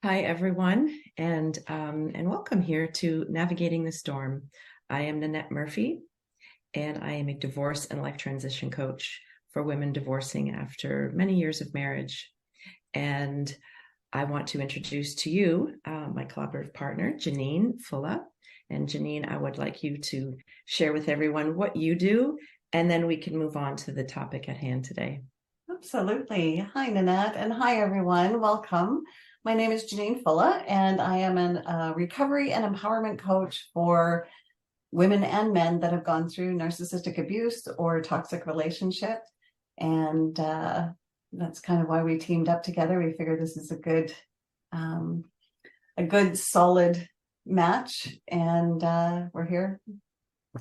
Hi, everyone, and welcome here to Navigating the Storm. I am Nanette Murphy, and I am a divorce and life transition coach for women divorcing after many years of marriage. And I want to introduce to you my collaborative partner, Janine Fulla. And Janine, I would like you to share with everyone what you do, and then we can move on to the topic at hand today. Absolutely. Hi, Nanette, and hi, everyone. Welcome. My name is Janine Fulla, and I am a recovery and empowerment coach for women and men that have gone through narcissistic abuse or toxic relationship. And that's kind of why we teamed up together. We figured this is a good, solid match, and we're here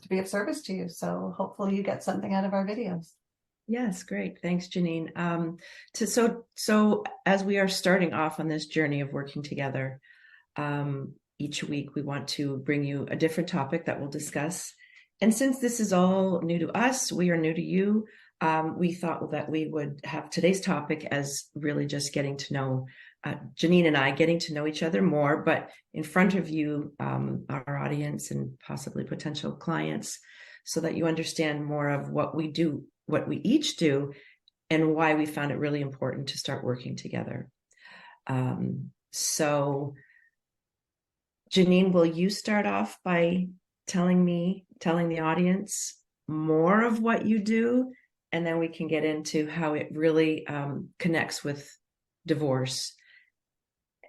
to be of service to you. So hopefully you get something out of our videos. Yes, great. Thanks, Janine. So as we are starting off on this journey of working together, each week we want to bring you a different topic that we'll discuss. And since this is all new to us, we are new to you, we thought that we would have today's topic as really just getting to know Janine and I, getting to know each other more, but in front of you, our audience and possibly potential clients, so that you understand more of what we do, what we each do, and why we found it really important to start working together. So Janine, will you start off by telling the audience more of what you do, and then we can get into how it really connects with divorce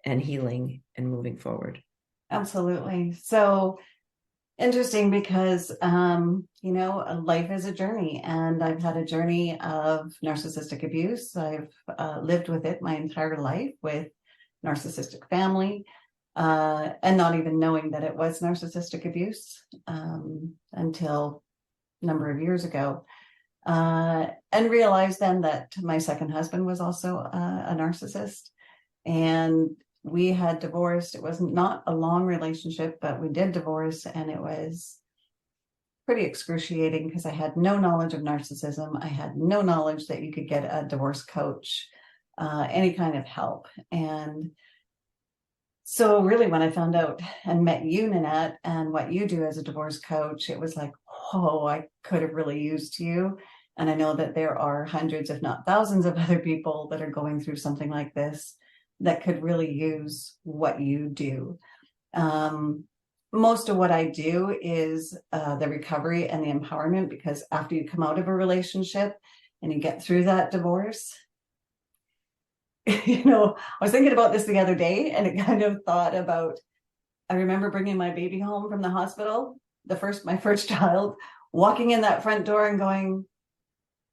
and healing and moving forward. Absolutely. So interesting because, life is a journey, and I've had a journey of narcissistic abuse. I've lived with it my entire life with narcissistic family, and not even knowing that it was narcissistic abuse until a number of years ago, and realized then that my second husband was also a narcissist, and we had divorced. It was not a long relationship, but we did divorce, and it was pretty excruciating because I had no knowledge of narcissism. I had no knowledge that you could get a divorce coach, any kind of help. And so really when I found out and met you, Nanette, and what you do as a divorce coach, it was like, whoa, I could have really used you. And I know that there are hundreds, if not thousands, of other people that are going through something like this that could really use what you do. Most of what I do is the recovery and the empowerment, because after you come out of a relationship and you get through that divorce, I was thinking about this the other day, and it kind of thought about, I remember bringing my baby home from the hospital, my first child, walking in that front door and going,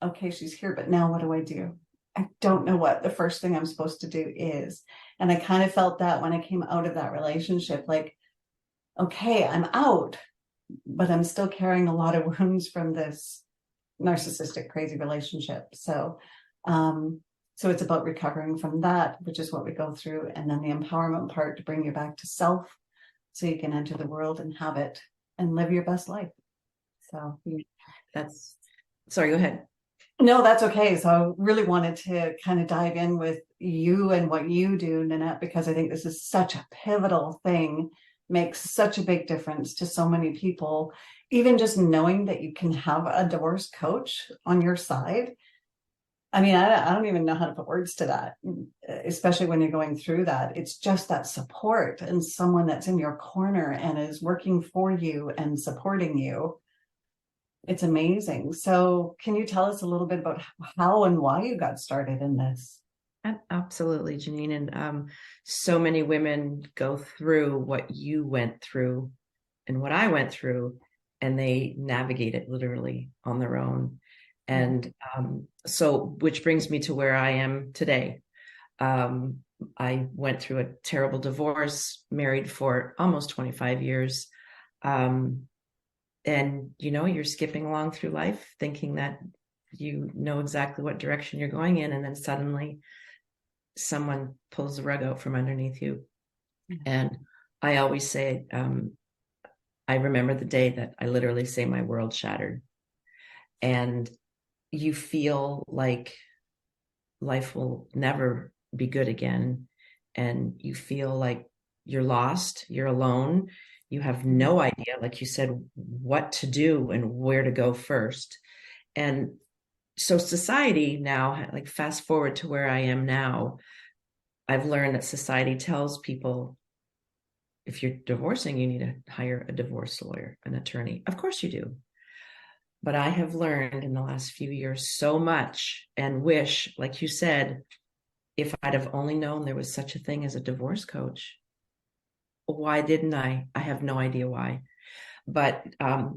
okay, she's here, but now what do I do? I don't know what the first thing I'm supposed to do is. And I kind of felt that when I came out of that relationship, like, okay, I'm out, but I'm still carrying a lot of wounds from this narcissistic, crazy relationship. So it's about recovering from that, which is what we go through. And then the empowerment part to bring you back to self so you can enter the world and have it and live your best life. So sorry, go ahead. No, that's okay. So I really wanted to kind of dive in with you and what you do, Nanette, because I think this is such a pivotal thing, makes such a big difference to so many people. Even just knowing that you can have a divorce coach on your side. I mean, I don't even know how to put words to that, especially when you're going through that. It's just that support and someone that's in your corner and is working for you and supporting you. It's amazing. So can you tell us a little bit about how and why you got started in this? Absolutely, Janine. And so many women go through what you went through and what I went through, and they navigate it literally on their own. And so, which brings me to where I am today. I went through a terrible divorce, married for almost 25 years. And, you're skipping along through life thinking that you know exactly what direction you're going in. And then suddenly someone pulls the rug out from underneath you. And I always say, I remember the day that I literally say my world shattered. And you feel like life will never be good again. and you feel like you're lost, you're alone, you have no idea, like you said, what to do and where to go first. And so society now, like fast forward to where I am now, I've learned that society tells people if you're divorcing, you need to hire a divorce lawyer, an attorney. Of course you do. But I have learned in the last few years so much and wish, like you said, if I'd have only known there was such a thing as a divorce coach, why didn't I? I have no idea why. But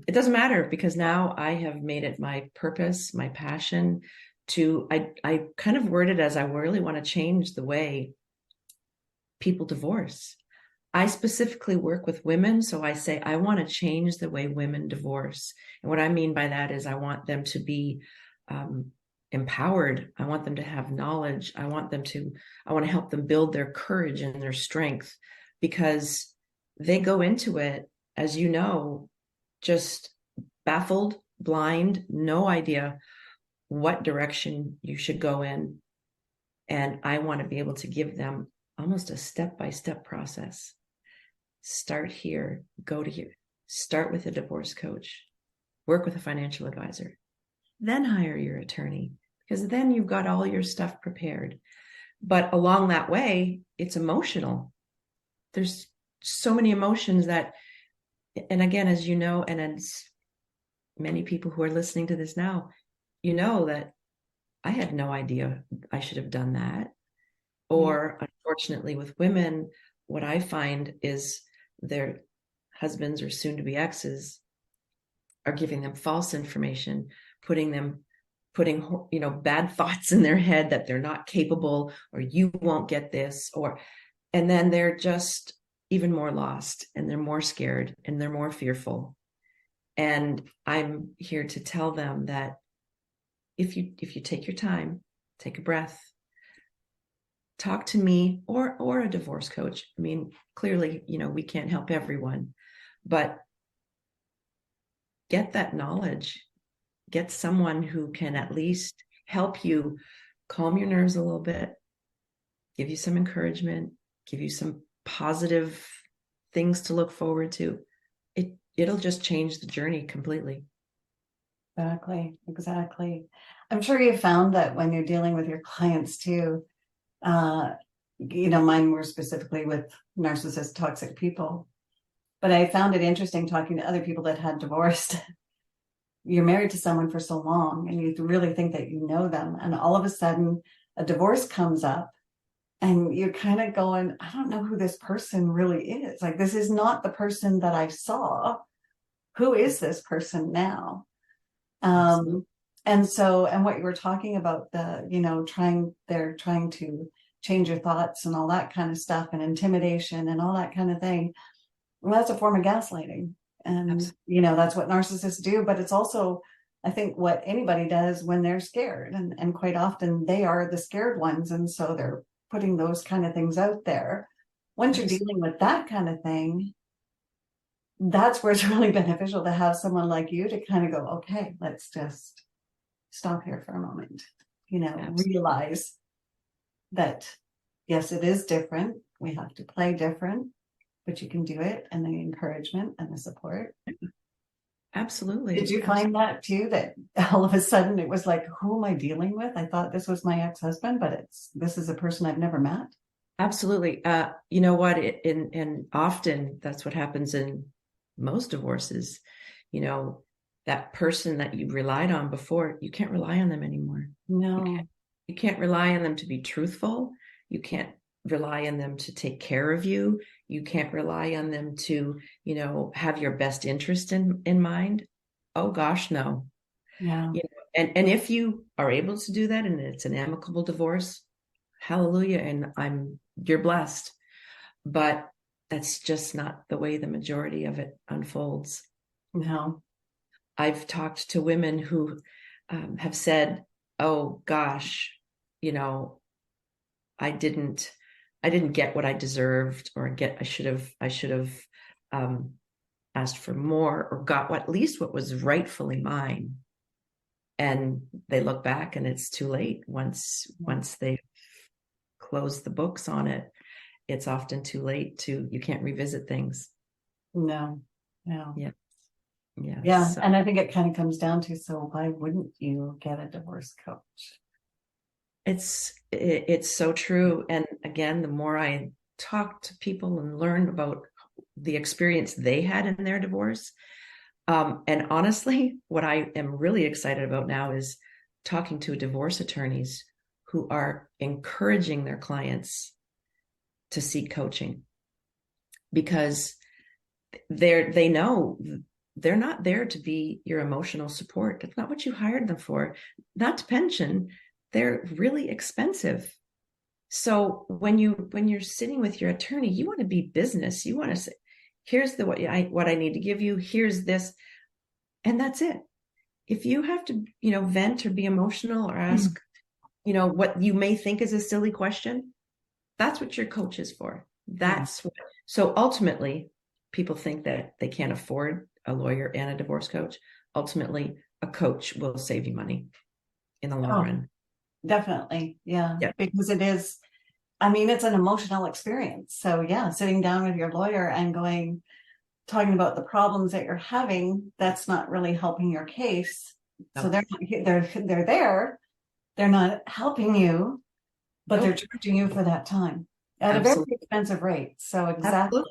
it doesn't matter because now I have made it my purpose, my passion to, I kind of word it as I really want to change the way people divorce. I specifically work with women. So I say, I want to change the way women divorce. And what I mean by that is I want them to be empowered. I want them to have knowledge. I want to help them build their courage and their strength because they go into it, as you know, just baffled, blind, no idea what direction you should go in. And I want to be able to give them almost a step-by-step process. Start here, go to here, start with a divorce coach, work with a financial advisor, then hire your attorney, because then you've got all your stuff prepared. But along that way, it's emotional. There's so many emotions that, and again, as you know, and as many people who are listening to this now, you know that I had no idea I should have done that. Or unfortunately with women, what I find is their husbands or soon to be exes are giving them false information, putting bad thoughts in their head that they're not capable, or you won't get this, and then they're just even more lost and they're more scared and they're more fearful. And I'm here to tell them that if you take your time, take a breath, talk to me or a divorce coach. I mean, clearly, we can't help everyone, but get that knowledge, get someone who can at least help you calm your nerves a little bit, give you some encouragement, give you some positive things to look forward to. It'll just change the journey completely. Exactly. I'm sure you found that when you're dealing with your clients too, mine were specifically with narcissist toxic people, but I found it interesting talking to other people that had divorced. You're married to someone for so long and you really think that you know them, and all of a sudden a divorce comes up and you're kind of going, I don't know who this person really is. Like, this is not the person that I saw. Who is this person now? And what you were talking about, they're trying to change your thoughts and all that kind of stuff, and intimidation and all that kind of thing. Well, that's a form of gaslighting. And, Absolutely. That's what narcissists do, but it's also, I think, what anybody does when they're scared. And quite often they are the scared ones. And so they're putting those kind of things out there. Once you're dealing with that kind of thing, that's where it's really beneficial to have someone like you to kind of go, okay, let's just stop here for a moment, realize that, yes, it is different. We have to play different, but you can do it. And the encouragement and the support. Absolutely. Did you find that too, that all of a sudden it was like, who am I dealing with? I thought this was my ex-husband, but this is a person I've never met. Absolutely. You know what? And often that's what happens in most divorces. That person that you relied on before, you can't rely on them anymore. No. You can't rely on them to be truthful. You can't rely on them to take care of you. You can't rely on them to, have your best interest in mind. Oh gosh, no. Yeah. And if you are able to do that and it's an amicable divorce, hallelujah. And you're blessed. But that's just not the way the majority of it unfolds. No. I've talked to women who have said, oh gosh, I didn't get what I deserved, or I should have asked for more, or got at least what was rightfully mine. And they look back and it's too late once they close the books on it. it's often too late you can't revisit things. No, no. Yeah. Yeah. Yeah. So And I think it kind of comes down to, so why wouldn't you get a divorce coach? it's so true. And again, the more I talk to people and learn about the experience they had in their divorce, and honestly, what I am really excited about now is talking to divorce attorneys who are encouraging their clients to seek coaching, because they know they're not there to be your emotional support. That's not what you hired them for. Not to mention, they're really expensive. So when you're sitting with your attorney, you want to be business. You want to say, here's what I need to give you. Here's this, and that's it. If you have to, vent or be emotional or ask, what you may think is a silly question, that's what your coach is for. So ultimately, people think that they can't afford a lawyer and a divorce coach. Ultimately, a coach will save you money in the long run. Definitely. Yeah. Yeah. Because it is, it's an emotional experience. So yeah, sitting down with your lawyer and talking about the problems that you're having, that's not really helping your case. So they're there, they're not helping you, but they're charging you for that time at a very expensive rate. So exactly.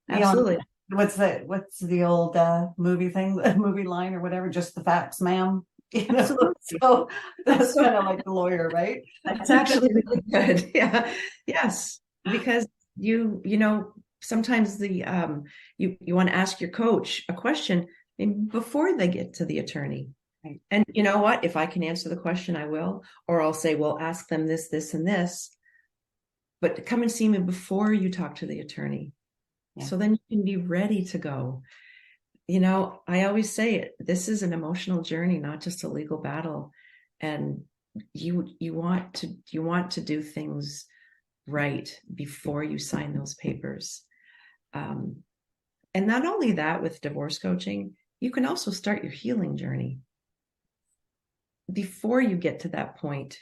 Absolutely. What's the old movie line or whatever, just the facts, ma'am. So that's kind of like the lawyer, right? That's actually really good. Yeah. Yes. Because sometimes you want to ask your coach a question before they get to the attorney. Right. And you know what? If I can answer the question, I will. Or I'll say, well, ask them this, this, and this. But come and see me before you talk to the attorney. Yeah. So then you can be ready to go. I always say this is an emotional journey, not just a legal battle. And you want to do things right before you sign those papers. And not only that, with divorce coaching, you can also start your healing journey before you get to that point.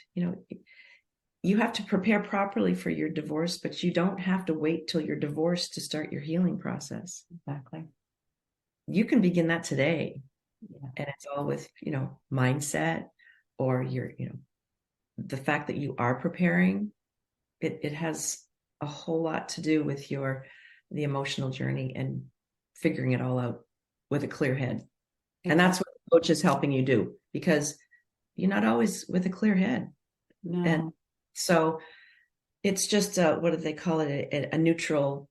You have to prepare properly for your divorce, but you don't have to wait till you're divorced to start your healing process. Exactly. You can begin that today. Yeah. And it's all with, mindset, or the fact that you are preparing. It has a whole lot to do with the emotional journey and figuring it all out with a clear head. Exactly. And that's what the coach is helping you do, because you're not always with a clear head. No. And so it's just what do they call it? A neutral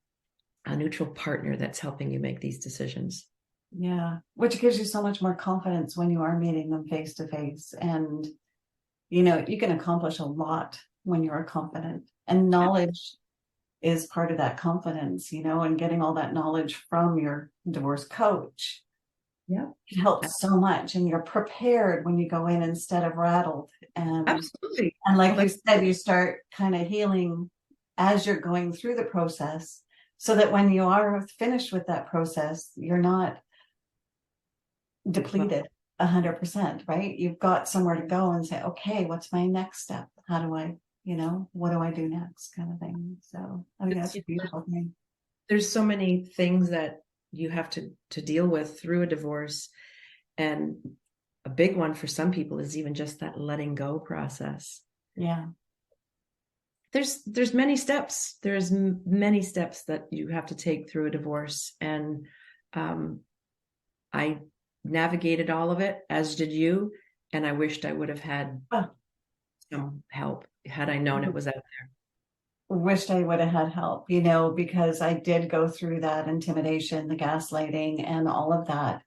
partner that's helping you make these decisions. Yeah, which gives you so much more confidence when you are meeting them face to face. And, you can accomplish a lot when you are confident, and knowledge is part of that confidence, and getting all that knowledge from your divorce coach. Yeah. It helps so much. And you're prepared when you go in instead of rattled. And absolutely. And like you said, you start kind of healing as you're going through the process, so that when you are finished with that process, you're not depleted 100%, right? You've got somewhere to go and say, okay, what's my next step? How do I, what do I do next, kind of thing. So I think that's a beautiful thing. There's so many things that you have to deal with through a divorce. And a big one for some people is even just that letting go process. Yeah. There's many steps. There's many steps that you have to take through a divorce. And I navigated all of it, as did you. And I wished I would have had some help had I known it was out there. Wished I would have had help, because I did go through that intimidation, the gaslighting, and all of that.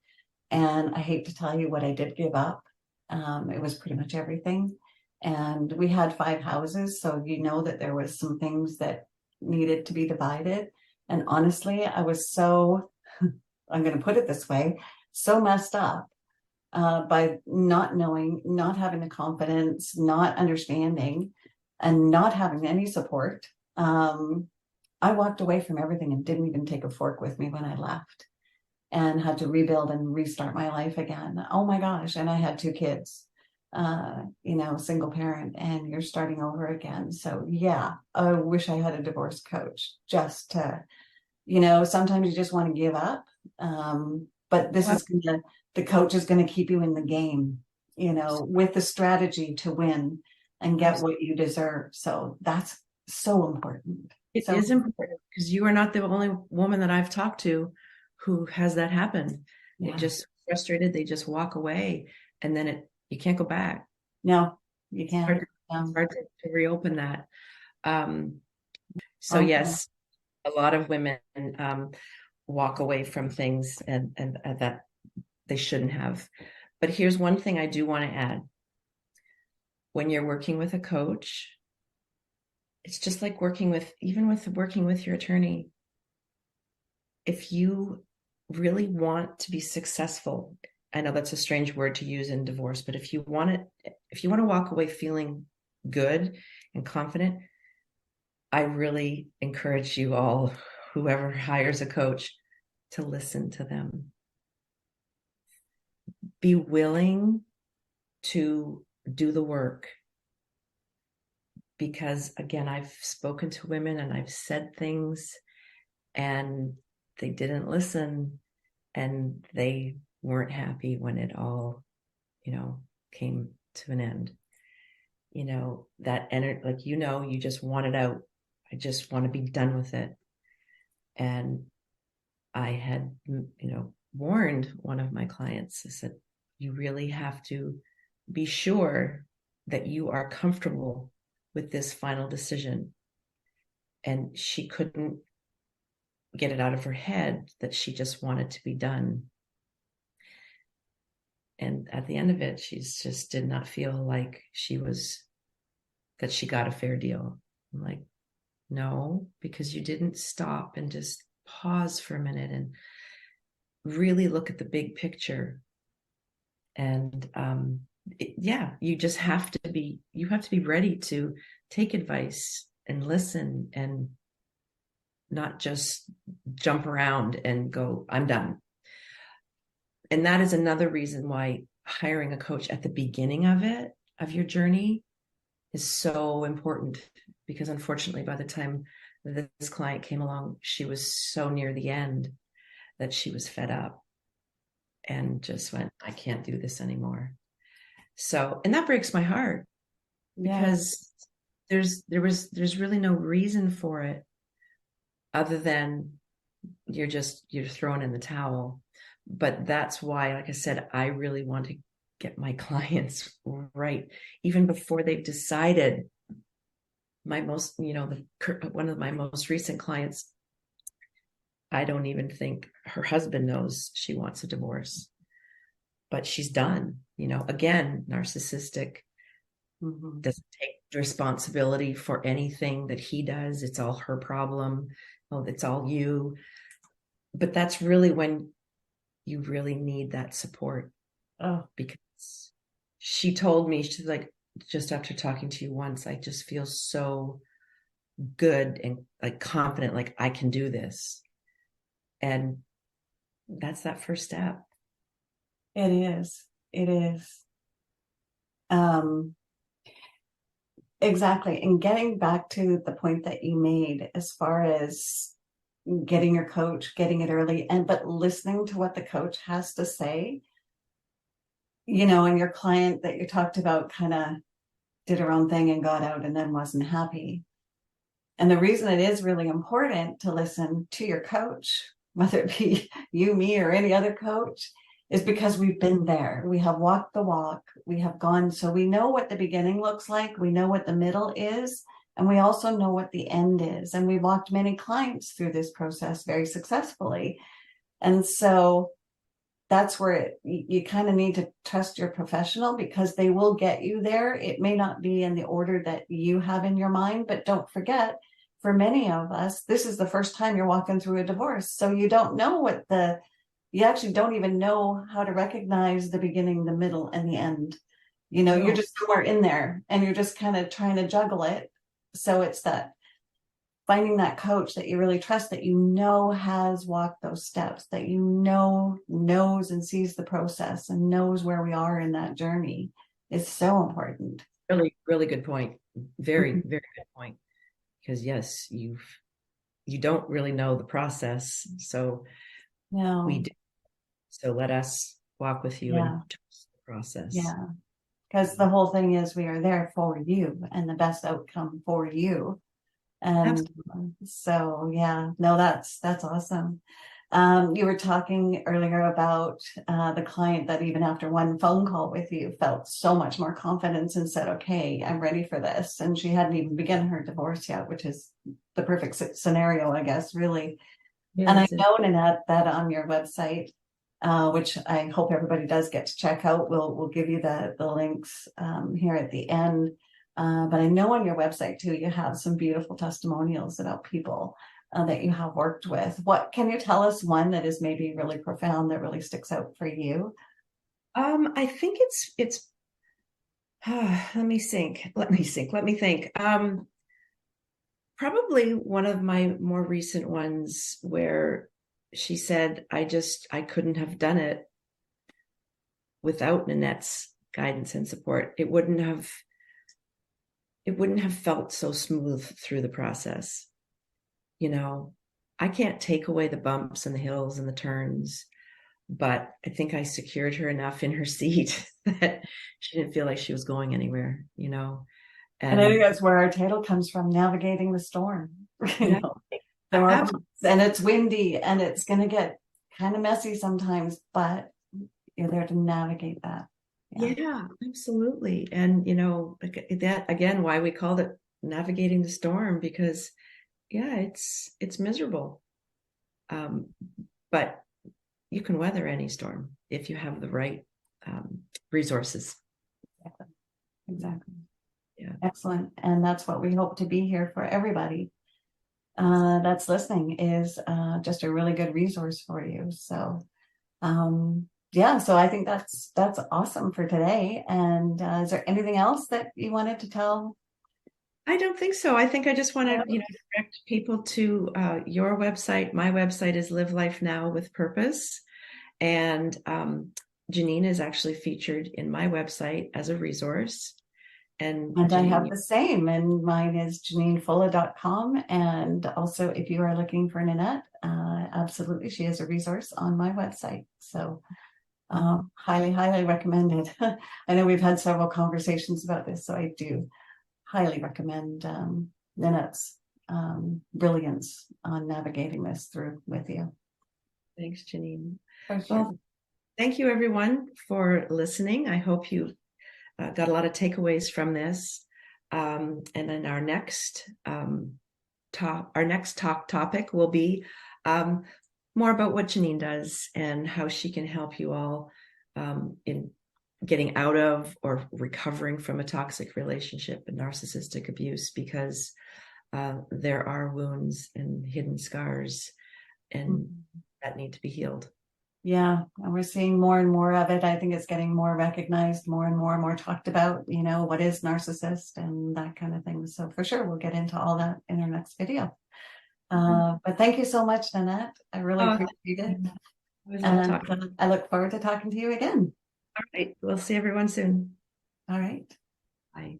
And I hate to tell you what I did give up. It was pretty much everything. And we had 5 houses, so that there was some things that needed to be divided. And honestly, I was so, I'm going to put it this way, so messed up by not knowing, not having the confidence, not understanding, and not having any support. I walked away from everything and didn't even take a fork with me when I left, and had to rebuild and restart my life again. Oh my gosh. And I had 2 kids. single parent, and you're starting over again. So yeah, I wish I had a divorce coach just to, sometimes you just want to give up. But the coach is going to keep you in the game, with the strategy to win and get what you deserve. So that's so important. It is important, because you are not the only woman that I've talked to who has that happen. Yeah. They're just frustrated. They just walk away, and then you can't go back. No, you can't. It's hard to reopen that. So yes, a lot of women walk away from things and that they shouldn't have. But here's one thing I do want to add. When you're working with a coach, it's just like working with your attorney. If you really want to be successful, I know that's a strange word to use in divorce, but if you want to walk away feeling good and confident, I really encourage you all, whoever hires a coach, to listen to them. Be willing to do the work. Because again, I've spoken to women and I've said things and they didn't listen, and they weren't happy when it all, came to an end. That energy, like, you just want it out. I just want to be done with it. And I had, warned one of my clients. I said, you really have to be sure that you are comfortable with this final decision. And she couldn't get it out of her head that she just wanted to be done. And at the end of it, she just did not feel like that she got a fair deal. I'm like, no, because you didn't stop and just pause for a minute and really look at the big picture. And you just have to be ready to take advice and listen and not just jump around and go, I'm done. And that is another reason why hiring a coach at the beginning of your journey is so important, because unfortunately, by the time this client came along, she was so near the end that she was fed up and just went, I can't do this anymore. So, and that breaks my heart, because there's really no reason for it other than you're thrown in the towel. But that's why, like I said, I really want to get my clients right, even before they've decided. One of my most recent clients, I don't even think her husband knows she wants a divorce, but she's done. Again, narcissistic, doesn't take responsibility for anything that he does. It's all her problem. Oh, it's all you. But that's really when you really need that support. Because she told me, she's like, just after talking to you once, I just feel so good and like confident, like I can do this. And that's that first step. It is. Exactly. And getting back to the point that you made, as far as getting your coach, getting it early, but listening to what the coach has to say, and your client that you talked about kind of did her own thing and got out and then wasn't happy. And the reason it is really important to listen to your coach, whether it be you, me, or any other coach, is because we've been there. We have walked the walk. We have gone. So we know what the beginning looks like. We know what the middle is. And we also know what the end is. And we've walked many clients through this process very successfully. And so that's where you kind of need to trust your professional, because they will get you there. It may not be in the order that you have in your mind, but don't forget, for many of us, this is the first time you're walking through a divorce. So you don't know you actually don't even know how to recognize the beginning, the middle, and the end. You're just somewhere in there and you're just kind of trying to juggle it. So it's that finding that coach that you really trust, that has walked those steps, that knows and sees the process and knows where we are in that journey. is so important. Really, really good point. Very, Mhm. very good point. Because yes, you don't really know the process. So we No, do. So let us walk with you and yeah, trust the process. yeah. Because the whole thing is we are there for you and the best outcome for you. And Absolutely. so, yeah, no, that's awesome. You were talking earlier about the client that even after one phone call with you felt so much more confidence and said, okay, I'm ready for this. And she hadn't even begun her divorce yet, which is the perfect scenario, I guess, really. And I Yes. know, Nanette, that on your website, which I hope everybody does get to check out, we'll give you the links here at the end. But I know on your website too, you have some beautiful testimonials about people that you have worked with. What can you tell us one that is maybe really profound that really sticks out for you? I think it's let me think. Let me think. Let me think. Probably one of my more recent ones where she said, I couldn't have done it without Nanette's guidance and support. It wouldn't have felt so smooth through the process. You know, I can't take away the bumps and the hills and the turns, but I think I secured her enough in her seat that she didn't feel like she was going anywhere, And I think And that's where our title comes from, navigating the storm. You know, exactly. there are Absolutely. bumps and it's windy and it's going to get kind of messy sometimes, but you're there to navigate that. Yeah. Yeah, absolutely. And that again, why we called it navigating the storm, because yeah, it's miserable. Um, but you can weather any storm if you have the right resources. Exactly. Exactly. Yeah. Excellent. And that's what we hope to be here for everybody that's listening is just a really good resource for you. So yeah, so I think that's awesome for today. And is there anything else that you wanted to tell? I don't think so. I think I just want to, direct people to your website. My website is Live Life Now with Purpose. And Janine is actually featured in my website as a resource. And And I have Janine, the same, and mine is janinefulla.com. And also, if you are looking for Nanette, absolutely, she is a resource on my website. So, highly, highly recommended. I know we've had several conversations about this, so I do highly recommend Nanette's brilliance on navigating this through with you. thanks, Janine. For sure. Well, thank you everyone for listening. I hope you got a lot of takeaways from this. And then our next talk topic will be more about what Janine does and how she can help you all in getting out of or recovering from a toxic relationship and narcissistic abuse, because there are wounds and hidden scars and Mhm. that need to be healed. Yeah, and we're seeing more and more of it. I think it's getting more recognized, more and more talked about, what is narcissist and that kind of thing. So for sure, we'll get into all that in our next video. But thank you so much, Nanette. I really Oh, appreciate it. I always love And talking. I look forward to talking to you again. All right. We'll see everyone soon. All right. Bye.